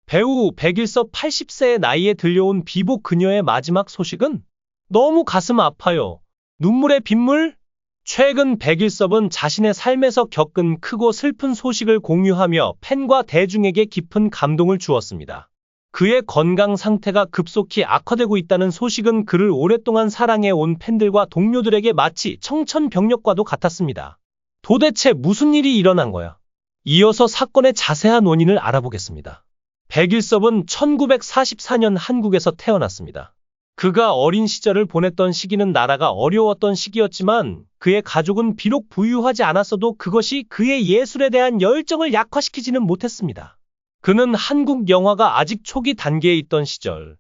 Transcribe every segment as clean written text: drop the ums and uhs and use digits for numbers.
배우 백일섭 80세의 나이에 들려온 비보 그녀의 마지막 소식은 너무 가슴 아파요. 눈물의 빗물? 최근 백일섭은 자신의 삶에서 겪은 크고 슬픈 소식을 공유하며 팬과 대중에게 깊은 감동을 주었습니다. 그의 건강 상태가 급속히 악화되고 있다는 소식은 그를 오랫동안 사랑해온 팬들과 동료들에게 마치 청천벽력과도 같았습니다. 도대체 무슨 일이 일어난 거야? 이어서 사건의 자세한 원인을 알아보겠습니다. 백일섭은 1944년 한국에서 태어났습니다. 그가 어린 시절을 보냈던 시기는 나라가 어려웠던 시기였지만 그의 가족은 비록 부유하지 않았어도 그것이 그의 예술에 대한 열정을 약화시키지는 못했습니다. 그는 한국 영화가 아직 초기 단계에 있던 시절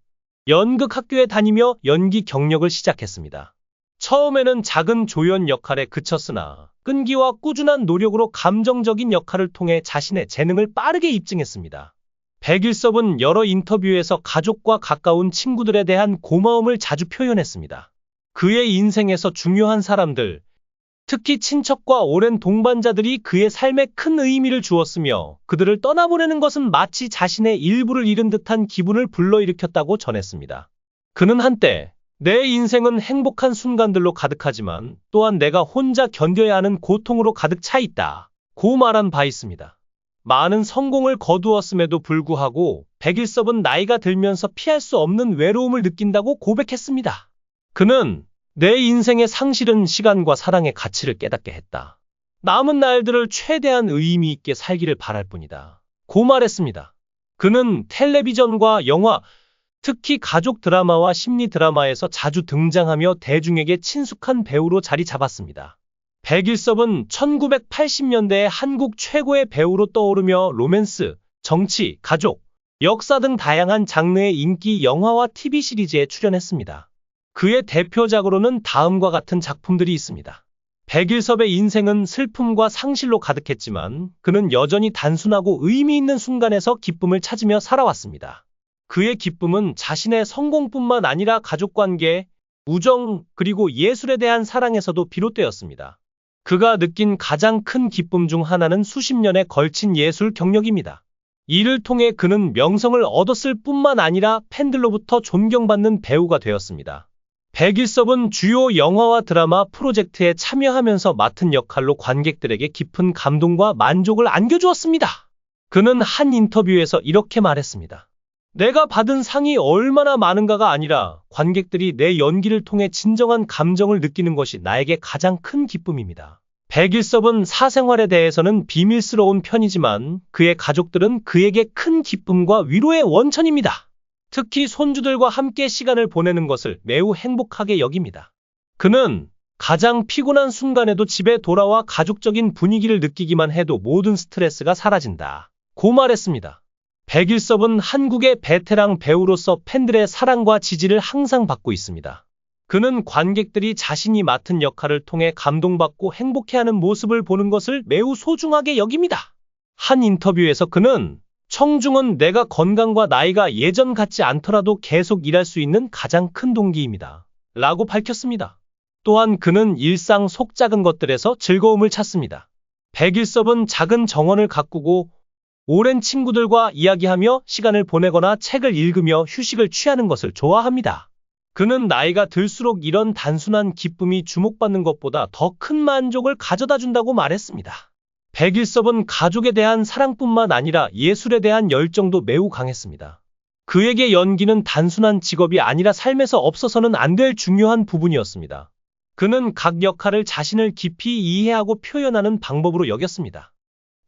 연극학교에 다니며 연기 경력을 시작했습니다. 처음에는 작은 조연 역할에 그쳤으나 끈기와 꾸준한 노력으로 감정적인 역할을 통해 자신의 재능을 빠르게 입증했습니다. 백일섭은 여러 인터뷰에서 가족과 가까운 친구들에 대한 고마움을 자주 표현했습니다. 그의 인생에서 중요한 사람들, 특히 친척과 오랜 동반자들이 그의 삶에 큰 의미를 주었으며 그들을 떠나보내는 것은 마치 자신의 일부를 잃은 듯한 기분을 불러일으켰다고 전했습니다. 그는 한때 내 인생은 행복한 순간들로 가득하지만 또한 내가 혼자 견뎌야 하는 고통으로 가득 차 있다 고 말한 바 있습니다. 많은 성공을 거두었음에도 불구하고 백일섭은 나이가 들면서 피할 수 없는 외로움을 느낀다고 고백했습니다. 그는 내 인생의 상실은 시간과 사랑의 가치를 깨닫게 했다. 남은 날들을 최대한 의미 있게 살기를 바랄 뿐이다 고 말했습니다. 그는 텔레비전과 영화, 특히 가족 드라마와 심리 드라마에서 자주 등장하며 대중에게 친숙한 배우로 자리 잡았습니다. 백일섭은 1980년대에 한국 최고의 배우로 떠오르며 로맨스, 정치, 가족, 역사 등 다양한 장르의 인기 영화와 TV 시리즈에 출연했습니다. 그의 대표작으로는 다음과 같은 작품들이 있습니다. 백일섭의 인생은 슬픔과 상실로 가득했지만 그는 여전히 단순하고 의미 있는 순간에서 기쁨을 찾으며 살아왔습니다. 그의 기쁨은 자신의 성공뿐만 아니라 가족관계, 우정, 그리고 예술에 대한 사랑에서도 비롯되었습니다. 그가 느낀 가장 큰 기쁨 중 하나는 수십 년에 걸친 예술 경력입니다. 이를 통해 그는 명성을 얻었을 뿐만 아니라 팬들로부터 존경받는 배우가 되었습니다. 백일섭은 주요 영화와 드라마 프로젝트에 참여하면서 맡은 역할로 관객들에게 깊은 감동과 만족을 안겨주었습니다. 그는 한 인터뷰에서 이렇게 말했습니다. 내가 받은 상이 얼마나 많은가가 아니라 관객들이 내 연기를 통해 진정한 감정을 느끼는 것이 나에게 가장 큰 기쁨입니다. 백일섭은 사생활에 대해서는 비밀스러운 편이지만 그의 가족들은 그에게 큰 기쁨과 위로의 원천입니다. 특히 손주들과 함께 시간을 보내는 것을 매우 행복하게 여깁니다. 그는 가장 피곤한 순간에도 집에 돌아와 가족적인 분위기를 느끼기만 해도 모든 스트레스가 사라진다 고 말했습니다. 백일섭은 한국의 베테랑 배우로서 팬들의 사랑과 지지를 항상 받고 있습니다. 그는 관객들이 자신이 맡은 역할을 통해 감동받고 행복해하는 모습을 보는 것을 매우 소중하게 여깁니다. 한 인터뷰에서 그는 청중은 내가 건강과 나이가 예전 같지 않더라도 계속 일할 수 있는 가장 큰 동기입니다 라고 밝혔습니다. 또한 그는 일상 속 작은 것들에서 즐거움을 찾습니다. 백일섭은 작은 정원을 가꾸고 오랜 친구들과 이야기하며 시간을 보내거나 책을 읽으며 휴식을 취하는 것을 좋아합니다. 그는 나이가 들수록 이런 단순한 기쁨이 주목받는 것보다 더 큰 만족을 가져다 준다고 말했습니다. 백일섭은 가족에 대한 사랑뿐만 아니라 예술에 대한 열정도 매우 강했습니다. 그에게 연기는 단순한 직업이 아니라 삶에서 없어서는 안 될 중요한 부분이었습니다. 그는 각 역할을 자신을 깊이 이해하고 표현하는 방법으로 여겼습니다.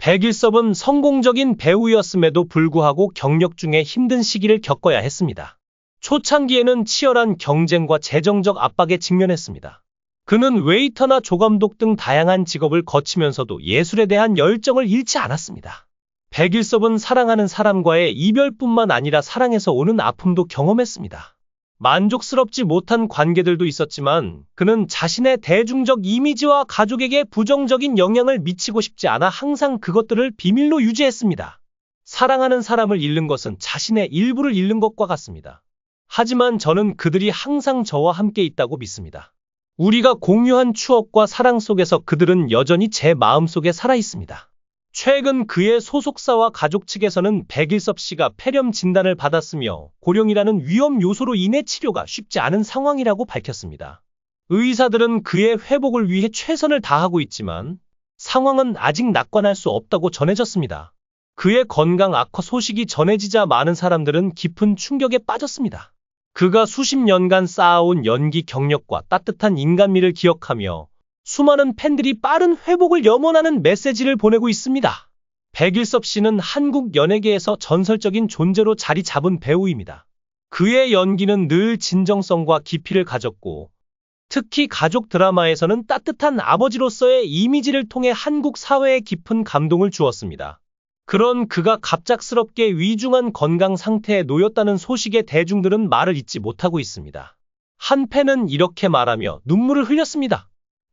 백일섭은 성공적인 배우였음에도 불구하고 경력 중에 힘든 시기를 겪어야 했습니다. 초창기에는 치열한 경쟁과 재정적 압박에 직면했습니다. 그는 웨이터나 조감독 등 다양한 직업을 거치면서도 예술에 대한 열정을 잃지 않았습니다. 백일섭은 사랑하는 사람과의 이별뿐만 아니라 사랑에서 오는 아픔도 경험했습니다. 만족스럽지 못한 관계들도 있었지만 그는 자신의 대중적 이미지와 가족에게 부정적인 영향을 미치고 싶지 않아 항상 그것들을 비밀로 유지했습니다. 사랑하는 사람을 잃는 것은 자신의 일부를 잃는 것과 같습니다. 하지만 저는 그들이 항상 저와 함께 있다고 믿습니다. 우리가 공유한 추억과 사랑 속에서 그들은 여전히 제 마음속에 살아 있습니다. 최근 그의 소속사와 가족 측에서는 백일섭 씨가 폐렴 진단을 받았으며 고령이라는 위험 요소로 인해 치료가 쉽지 않은 상황이라고 밝혔습니다. 의사들은 그의 회복을 위해 최선을 다하고 있지만 상황은 아직 낙관할 수 없다고 전해졌습니다. 그의 건강 악화 소식이 전해지자 많은 사람들은 깊은 충격에 빠졌습니다. 그가 수십 년간 쌓아온 연기 경력과 따뜻한 인간미를 기억하며 수많은 팬들이 빠른 회복을 염원하는 메시지를 보내고 있습니다. 백일섭 씨는 한국 연예계에서 전설적인 존재로 자리 잡은 배우입니다. 그의 연기는 늘 진정성과 깊이를 가졌고 특히 가족 드라마에서는 따뜻한 아버지로서의 이미지를 통해 한국 사회에 깊은 감동을 주었습니다. 그런 그가 갑작스럽게 위중한 건강 상태에 놓였다는 소식에 대중들은 말을 잇지 못하고 있습니다. 한 팬은 이렇게 말하며 눈물을 흘렸습니다.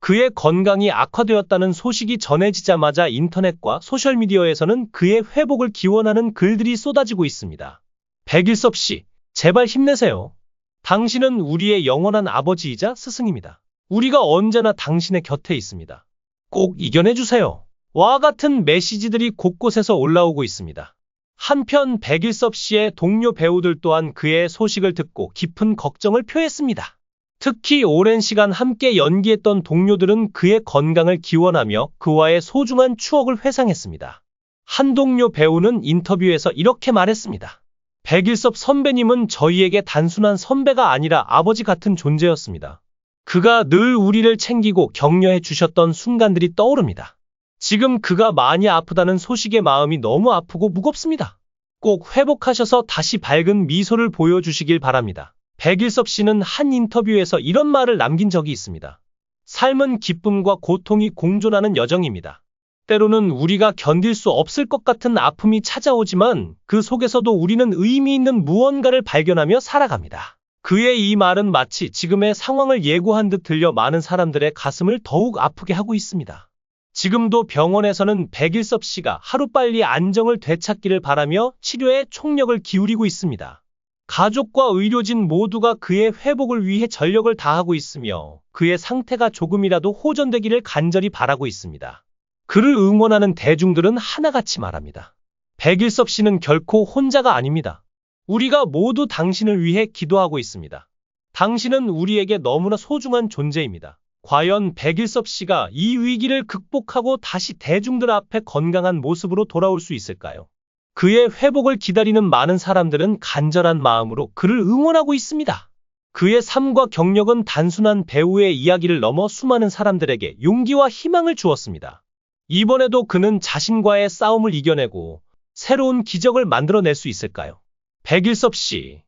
그의 건강이 악화되었다는 소식이 전해지자마자 인터넷과 소셜미디어에서는 그의 회복을 기원하는 글들이 쏟아지고 있습니다. 백일섭 씨, 제발 힘내세요. 당신은 우리의 영원한 아버지이자 스승입니다. 우리가 언제나 당신의 곁에 있습니다. 꼭 이겨내주세요. 와 같은 메시지들이 곳곳에서 올라오고 있습니다. 한편 백일섭 씨의 동료 배우들 또한 그의 소식을 듣고 깊은 걱정을 표했습니다. 특히 오랜 시간 함께 연기했던 동료들은 그의 건강을 기원하며 그와의 소중한 추억을 회상했습니다. 한 동료 배우는 인터뷰에서 이렇게 말했습니다. 백일섭 선배님은 저희에게 단순한 선배가 아니라 아버지 같은 존재였습니다. 그가 늘 우리를 챙기고 격려해 주셨던 순간들이 떠오릅니다. 지금 그가 많이 아프다는 소식에 마음이 너무 아프고 무겁습니다. 꼭 회복하셔서 다시 밝은 미소를 보여주시길 바랍니다. 백일섭 씨는 한 인터뷰에서 이런 말을 남긴 적이 있습니다. 삶은 기쁨과 고통이 공존하는 여정입니다. 때로는 우리가 견딜 수 없을 것 같은 아픔이 찾아오지만 그 속에서도 우리는 의미 있는 무언가를 발견하며 살아갑니다. 그의 이 말은 마치 지금의 상황을 예고한 듯 들려 많은 사람들의 가슴을 더욱 아프게 하고 있습니다. 지금도 병원에서는 백일섭 씨가 하루빨리 안정을 되찾기를 바라며 치료에 총력을 기울이고 있습니다. 가족과 의료진 모두가 그의 회복을 위해 전력을 다하고 있으며 그의 상태가 조금이라도 호전되기를 간절히 바라고 있습니다. 그를 응원하는 대중들은 하나같이 말합니다. 백일섭 씨는 결코 혼자가 아닙니다. 우리가 모두 당신을 위해 기도하고 있습니다. 당신은 우리에게 너무나 소중한 존재입니다. 과연 백일섭 씨가 이 위기를 극복하고 다시 대중들 앞에 건강한 모습으로 돌아올 수 있을까요? 그의 회복을 기다리는 많은 사람들은 간절한 마음으로 그를 응원하고 있습니다. 그의 삶과 경력은 단순한 배우의 이야기를 넘어 수많은 사람들에게 용기와 희망을 주었습니다. 이번에도 그는 자신과의 싸움을 이겨내고 새로운 기적을 만들어낼 수 있을까요? 백일섭 씨,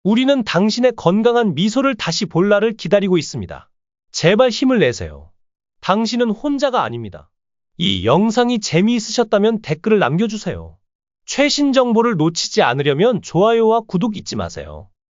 우리는 당신의 건강한 미소를 다시 볼 날을 기다리고 있습니다. 제발 힘을 내세요. 당신은 혼자가 아닙니다. 이 영상이 재미있으셨다면 댓글을 남겨주세요. 최신 정보를 놓치지 않으려면 좋아요와 구독 잊지 마세요.